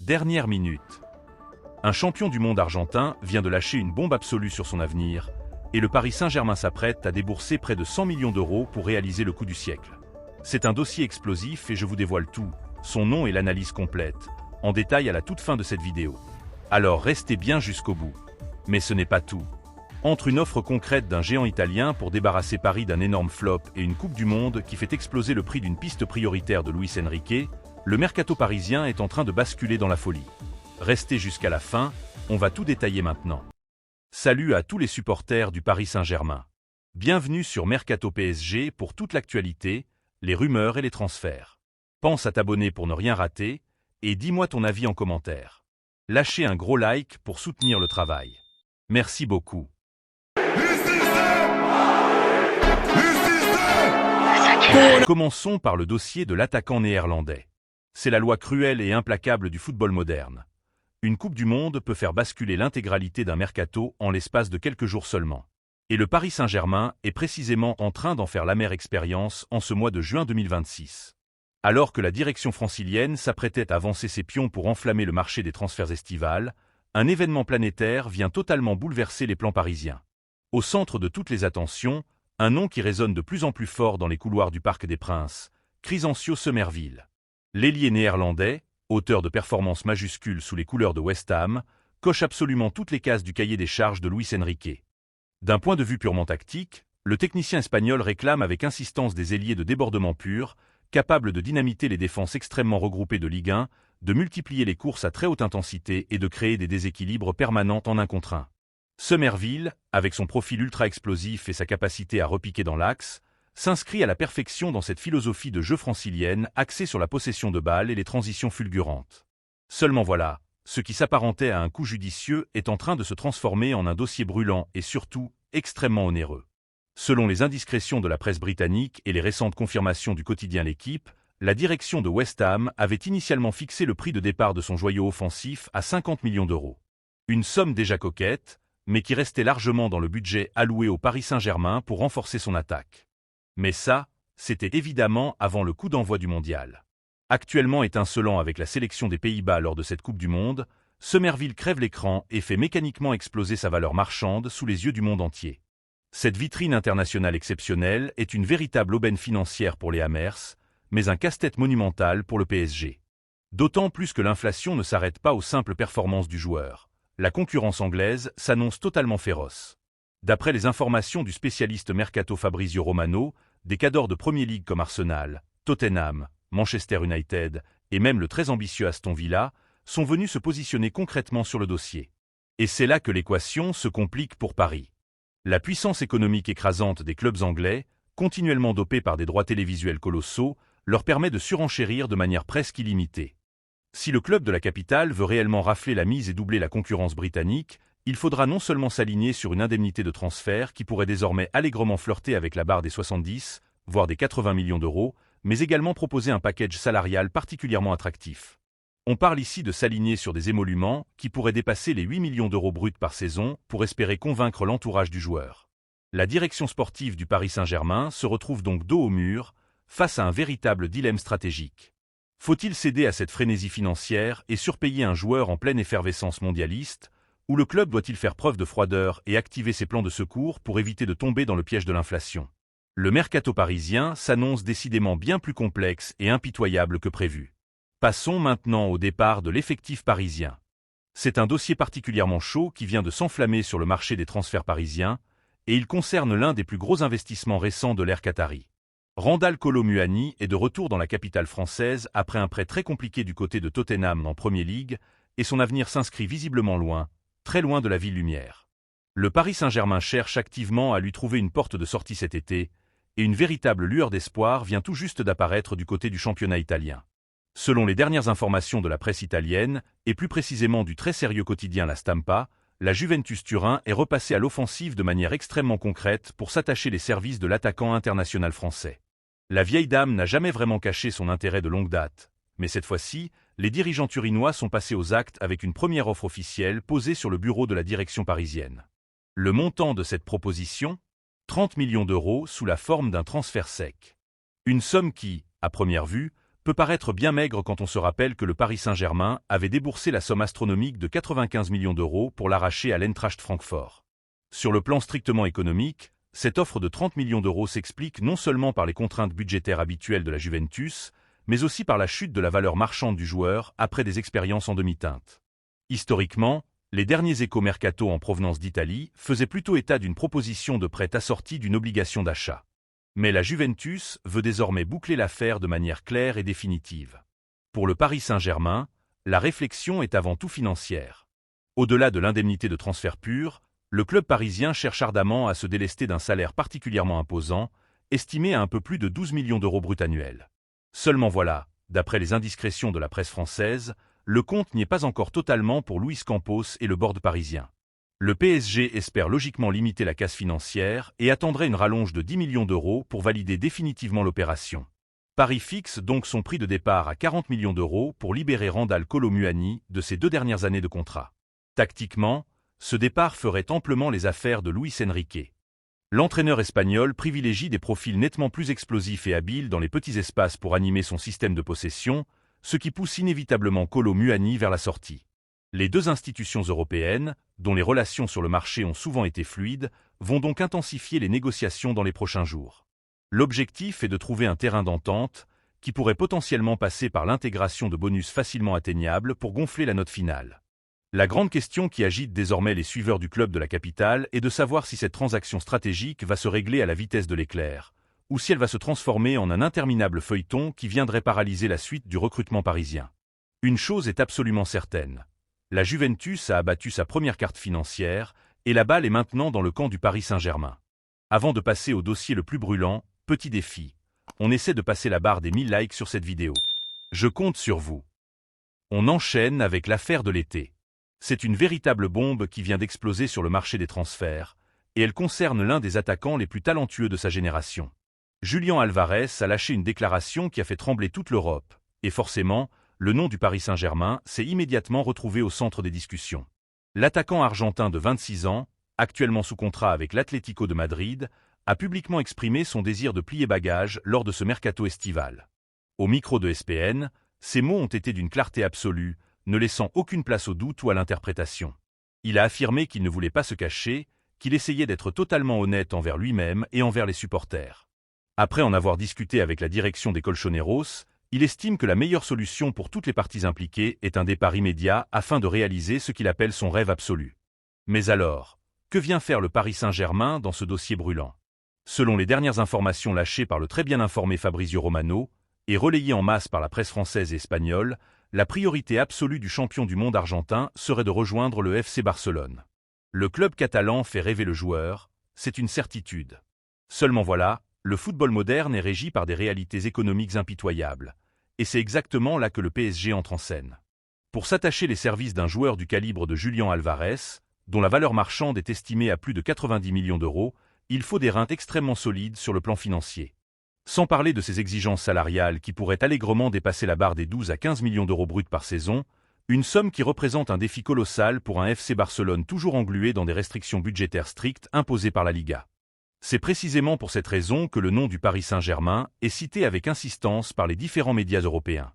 Dernière minute. Un champion du monde argentin vient de lâcher une bombe absolue sur son avenir, et le Paris Saint-Germain s'apprête à débourser près de 100 millions d'euros pour réaliser le coup du siècle. C'est un dossier explosif et je vous dévoile tout, son nom et l'analyse complète, en détail à la toute fin de cette vidéo. Alors restez bien jusqu'au bout. Mais ce n'est pas tout. Entre une offre concrète d'un géant italien pour débarrasser Paris d'un énorme flop et une Coupe du Monde qui fait exploser le prix d'une piste prioritaire de Luis Enrique, le mercato parisien est en train de basculer dans la folie. Restez jusqu'à la fin, on va tout détailler maintenant. Salut à tous les supporters du Paris Saint-Germain. Bienvenue sur Mercato PSG pour toute l'actualité, les rumeurs et les transferts. Pense à t'abonner pour ne rien rater, et dis-moi ton avis en commentaire. Lâchez un gros like pour soutenir le travail. Merci beaucoup. Commençons par le dossier de l'attaquant néerlandais. C'est la loi cruelle et implacable du football moderne. Une Coupe du Monde peut faire basculer l'intégralité d'un mercato en l'espace de quelques jours seulement. Et le Paris Saint-Germain est précisément en train d'en faire l'amère expérience en ce mois de juin 2026. Alors que la direction francilienne s'apprêtait à avancer ses pions pour enflammer le marché des transferts estivales, un événement planétaire vient totalement bouleverser les plans parisiens. Au centre de toutes les attentions, un nom qui résonne de plus en plus fort dans les couloirs du Parc des Princes, Crysencio Somerville. L'ailier néerlandais, auteur de performances majuscules sous les couleurs de West Ham, coche absolument toutes les cases du cahier des charges de Luis Enrique. D'un point de vue purement tactique, le technicien espagnol réclame avec insistance des ailiers de débordement pur, capables de dynamiter les défenses extrêmement regroupées de Ligue 1, de multiplier les courses à très haute intensité et de créer des déséquilibres permanents en 1 contre 1. Somerville, avec son profil ultra-explosif et sa capacité à repiquer dans l'axe, s'inscrit à la perfection dans cette philosophie de jeu francilienne axée sur la possession de balles et les transitions fulgurantes. Seulement voilà, ce qui s'apparentait à un coup judicieux est en train de se transformer en un dossier brûlant et surtout, extrêmement onéreux. Selon les indiscrétions de la presse britannique et les récentes confirmations du quotidien L'Équipe, la direction de West Ham avait initialement fixé le prix de départ de son joyau offensif à 50 millions d'euros. Une somme déjà coquette, mais qui restait largement dans le budget alloué au Paris Saint-Germain pour renforcer son attaque. Mais ça, c'était évidemment avant le coup d'envoi du mondial. Actuellement étincelant avec la sélection des Pays-Bas lors de cette Coupe du Monde, Somerville crève l'écran et fait mécaniquement exploser sa valeur marchande sous les yeux du monde entier. Cette vitrine internationale exceptionnelle est une véritable aubaine financière pour les Hammers, mais un casse-tête monumental pour le PSG. D'autant plus que l'inflation ne s'arrête pas aux simples performances du joueur. La concurrence anglaise s'annonce totalement féroce. D'après les informations du spécialiste mercato Fabrizio Romano, des cadors de Premier League comme Arsenal, Tottenham, Manchester United et même le très ambitieux Aston Villa sont venus se positionner concrètement sur le dossier. Et c'est là que l'équation se complique pour Paris. La puissance économique écrasante des clubs anglais, continuellement dopés par des droits télévisuels colossaux, leur permet de surenchérir de manière presque illimitée. Si le club de la capitale veut réellement rafler la mise et doubler la concurrence britannique, il faudra non seulement s'aligner sur une indemnité de transfert qui pourrait désormais allègrement flirter avec la barre des 70, voire des 80 millions d'euros, mais également proposer un package salarial particulièrement attractif. On parle ici de s'aligner sur des émoluments qui pourraient dépasser les 8 millions d'euros bruts par saison pour espérer convaincre l'entourage du joueur. La direction sportive du Paris Saint-Germain se retrouve donc dos au mur, face à un véritable dilemme stratégique. Faut-il céder à cette frénésie financière et surpayer un joueur en pleine effervescence mondialiste, ou le club doit-il faire preuve de froideur et activer ses plans de secours pour éviter de tomber dans le piège de l'inflation? Le mercato parisien s'annonce décidément bien plus complexe et impitoyable que prévu. Passons maintenant au départ de l'effectif parisien. C'est un dossier particulièrement chaud qui vient de s'enflammer sur le marché des transferts parisiens, et il concerne l'un des plus gros investissements récents de l'ère qatari. Randal Kolo Muani est de retour dans la capitale française après un prêt très compliqué du côté de Tottenham en Premier League, et son avenir s'inscrit visiblement loin, très loin de la ville lumière. Le Paris Saint-Germain cherche activement à lui trouver une porte de sortie cet été, et une véritable lueur d'espoir vient tout juste d'apparaître du côté du championnat italien. Selon les dernières informations de la presse italienne, et plus précisément du très sérieux quotidien La Stampa, la Juventus Turin est repassée à l'offensive de manière extrêmement concrète pour s'attacher les services de l'attaquant international français. La vieille dame n'a jamais vraiment caché son intérêt de longue date, mais cette fois-ci, les dirigeants turinois sont passés aux actes avec une première offre officielle posée sur le bureau de la direction parisienne. Le montant de cette proposition ? 30 millions d'euros sous la forme d'un transfert sec. Une somme qui, à première vue, peut paraître bien maigre quand on se rappelle que le Paris Saint-Germain avait déboursé la somme astronomique de 95 millions d'euros pour l'arracher à l'Eintracht Francfort. Sur le plan strictement économique, cette offre de 30 millions d'euros s'explique non seulement par les contraintes budgétaires habituelles de la Juventus, mais aussi par la chute de la valeur marchande du joueur après des expériences en demi-teinte. Historiquement, les derniers échos mercato en provenance d'Italie faisaient plutôt état d'une proposition de prêt assortie d'une obligation d'achat. Mais la Juventus veut désormais boucler l'affaire de manière claire et définitive. Pour le Paris Saint-Germain, la réflexion est avant tout financière. Au-delà de l'indemnité de transfert pure, le club parisien cherche ardemment à se délester d'un salaire particulièrement imposant, estimé à un peu plus de 12 millions d'euros bruts annuels. Seulement voilà, d'après les indiscrétions de la presse française, le compte n'y est pas encore totalement pour Luis Campos et le board parisien. Le PSG espère logiquement limiter la casse financière et attendrait une rallonge de 10 millions d'euros pour valider définitivement l'opération. Paris fixe donc son prix de départ à 40 millions d'euros pour libérer Randal Kolo Muani de ses 2 dernières années de contrat. Tactiquement, ce départ ferait amplement les affaires de Luis Enrique. L'entraîneur espagnol privilégie des profils nettement plus explosifs et habiles dans les petits espaces pour animer son système de possession, ce qui pousse inévitablement Kolo Muani vers la sortie. Les deux institutions européennes, dont les relations sur le marché ont souvent été fluides, vont donc intensifier les négociations dans les prochains jours. L'objectif est de trouver un terrain d'entente, qui pourrait potentiellement passer par l'intégration de bonus facilement atteignables pour gonfler la note finale. La grande question qui agite désormais les suiveurs du club de la capitale est de savoir si cette transaction stratégique va se régler à la vitesse de l'éclair, ou si elle va se transformer en un interminable feuilleton qui viendrait paralyser la suite du recrutement parisien. Une chose est absolument certaine. La Juventus a abattu sa première carte financière, et la balle est maintenant dans le camp du Paris Saint-Germain. Avant de passer au dossier le plus brûlant, petit défi. On essaie de passer la barre des 1000 likes sur cette vidéo. Je compte sur vous. On enchaîne avec l'affaire de l'été. C'est une véritable bombe qui vient d'exploser sur le marché des transferts, et elle concerne l'un des attaquants les plus talentueux de sa génération. Julián Álvarez a lâché une déclaration qui a fait trembler toute l'Europe, et forcément, le nom du Paris Saint-Germain s'est immédiatement retrouvé au centre des discussions. L'attaquant argentin de 26 ans, actuellement sous contrat avec l'Atlético de Madrid, a publiquement exprimé son désir de plier bagage lors de ce mercato estival. Au micro de ESPN, ces mots ont été d'une clarté absolue, ne laissant aucune place au doute ou à l'interprétation. Il a affirmé qu'il ne voulait pas se cacher, qu'il essayait d'être totalement honnête envers lui-même et envers les supporters. Après en avoir discuté avec la direction des Colchoneros, il estime que la meilleure solution pour toutes les parties impliquées est un départ immédiat afin de réaliser ce qu'il appelle son rêve absolu. Mais alors, que vient faire le Paris Saint-Germain dans ce dossier brûlant? Selon les dernières informations lâchées par le très bien informé Fabrizio Romano, et relayées en masse par la presse française et espagnole, la priorité absolue du champion du monde argentin serait de rejoindre le FC Barcelone. Le club catalan fait rêver le joueur, c'est une certitude. Seulement voilà, le football moderne est régi par des réalités économiques impitoyables, et c'est exactement là que le PSG entre en scène. Pour s'attacher les services d'un joueur du calibre de Julián Álvarez, dont la valeur marchande est estimée à plus de 90 millions d'euros, il faut des reins extrêmement solides sur le plan financier. Sans parler de ses exigences salariales qui pourraient allègrement dépasser la barre des 12 à 15 millions d'euros bruts par saison, une somme qui représente un défi colossal pour un FC Barcelone toujours englué dans des restrictions budgétaires strictes imposées par la Liga. C'est précisément pour cette raison que le nom du Paris Saint-Germain est cité avec insistance par les différents médias européens.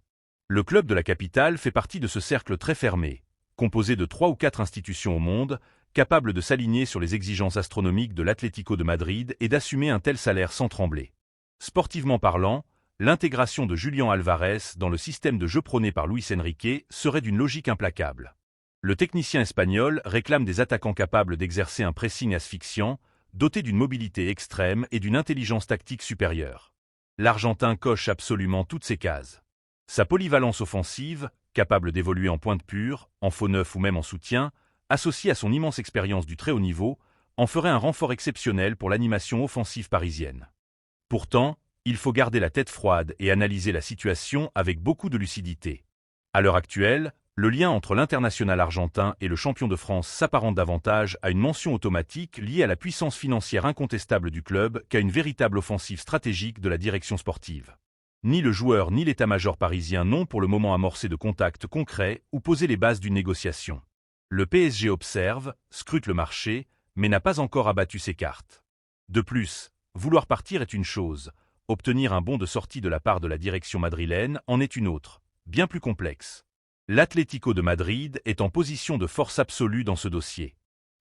Le club de la capitale fait partie de ce cercle très fermé, composé de 3 ou 4 institutions au monde, capables de s'aligner sur les exigences astronomiques de l'Atlético de Madrid et d'assumer un tel salaire sans trembler. Sportivement parlant, l'intégration de Julián Álvarez dans le système de jeu prôné par Luis Enrique serait d'une logique implacable. Le technicien espagnol réclame des attaquants capables d'exercer un pressing asphyxiant, dotés d'une mobilité extrême et d'une intelligence tactique supérieure. L'Argentin coche absolument toutes ces cases. Sa polyvalence offensive, capable d'évoluer en pointe pure, en faux neuf ou même en soutien, associée à son immense expérience du très haut niveau, en ferait un renfort exceptionnel pour l'animation offensive parisienne. Pourtant, il faut garder la tête froide et analyser la situation avec beaucoup de lucidité. À l'heure actuelle, le lien entre l'international argentin et le champion de France s'apparente davantage à une mention automatique liée à la puissance financière incontestable du club qu'à une véritable offensive stratégique de la direction sportive. Ni le joueur ni l'état-major parisien n'ont pour le moment amorcé de contacts concrets ou posé les bases d'une négociation. Le PSG observe, scrute le marché, mais n'a pas encore abattu ses cartes. De plus, vouloir partir est une chose, Obtenir un bon de sortie de la part de la direction madrilène en est une autre, bien plus complexe. L'Atlético de Madrid est en position de force absolue dans ce dossier.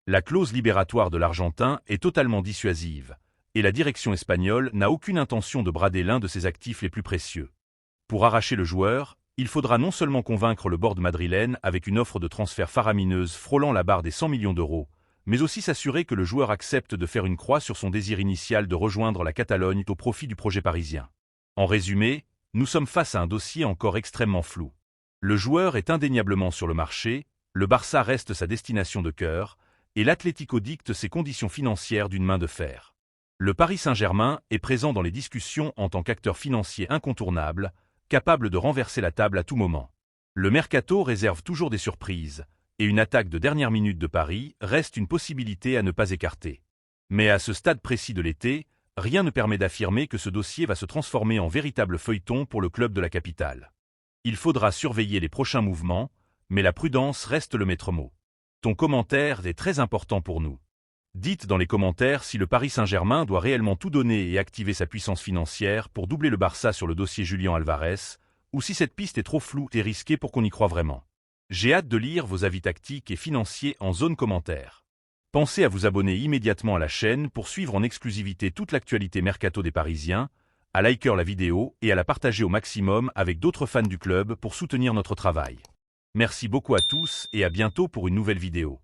La clause libératoire de l'Argentin est totalement dissuasive, et la direction espagnole n'a aucune intention de brader l'un de ses actifs les plus précieux. Pour arracher le joueur, il faudra non seulement convaincre le board madrilène avec une offre de transfert faramineuse frôlant la barre des 100 millions d'euros, mais aussi s'assurer que le joueur accepte de faire une croix sur son désir initial de rejoindre la Catalogne au profit du projet parisien. En résumé, nous sommes face à un dossier encore extrêmement flou. Le joueur est indéniablement sur le marché, le Barça reste sa destination de cœur, et l'Atlético dicte ses conditions financières d'une main de fer. Le Paris Saint-Germain est présent dans les discussions en tant qu'acteur financier incontournable, capable de renverser la table à tout moment. Le mercato réserve toujours des surprises, et une attaque de dernière minute de Paris reste une possibilité à ne pas écarter. Mais à ce stade précis de l'été, rien ne permet d'affirmer que ce dossier va se transformer en véritable feuilleton pour le club de la capitale. Il faudra surveiller les prochains mouvements, mais la prudence reste le maître mot. Ton commentaire est très important pour nous. Dites dans les commentaires si le Paris Saint-Germain doit réellement tout donner et activer sa puissance financière pour doubler le Barça sur le dossier Julián Álvarez, ou si cette piste est trop floue et risquée pour qu'on y croie vraiment. J'ai hâte de lire vos avis tactiques et financiers en zone commentaire. Pensez à vous abonner immédiatement à la chaîne pour suivre en exclusivité toute l'actualité mercato des Parisiens, à liker la vidéo et à la partager au maximum avec d'autres fans du club pour soutenir notre travail. Merci beaucoup à tous et à bientôt pour une nouvelle vidéo.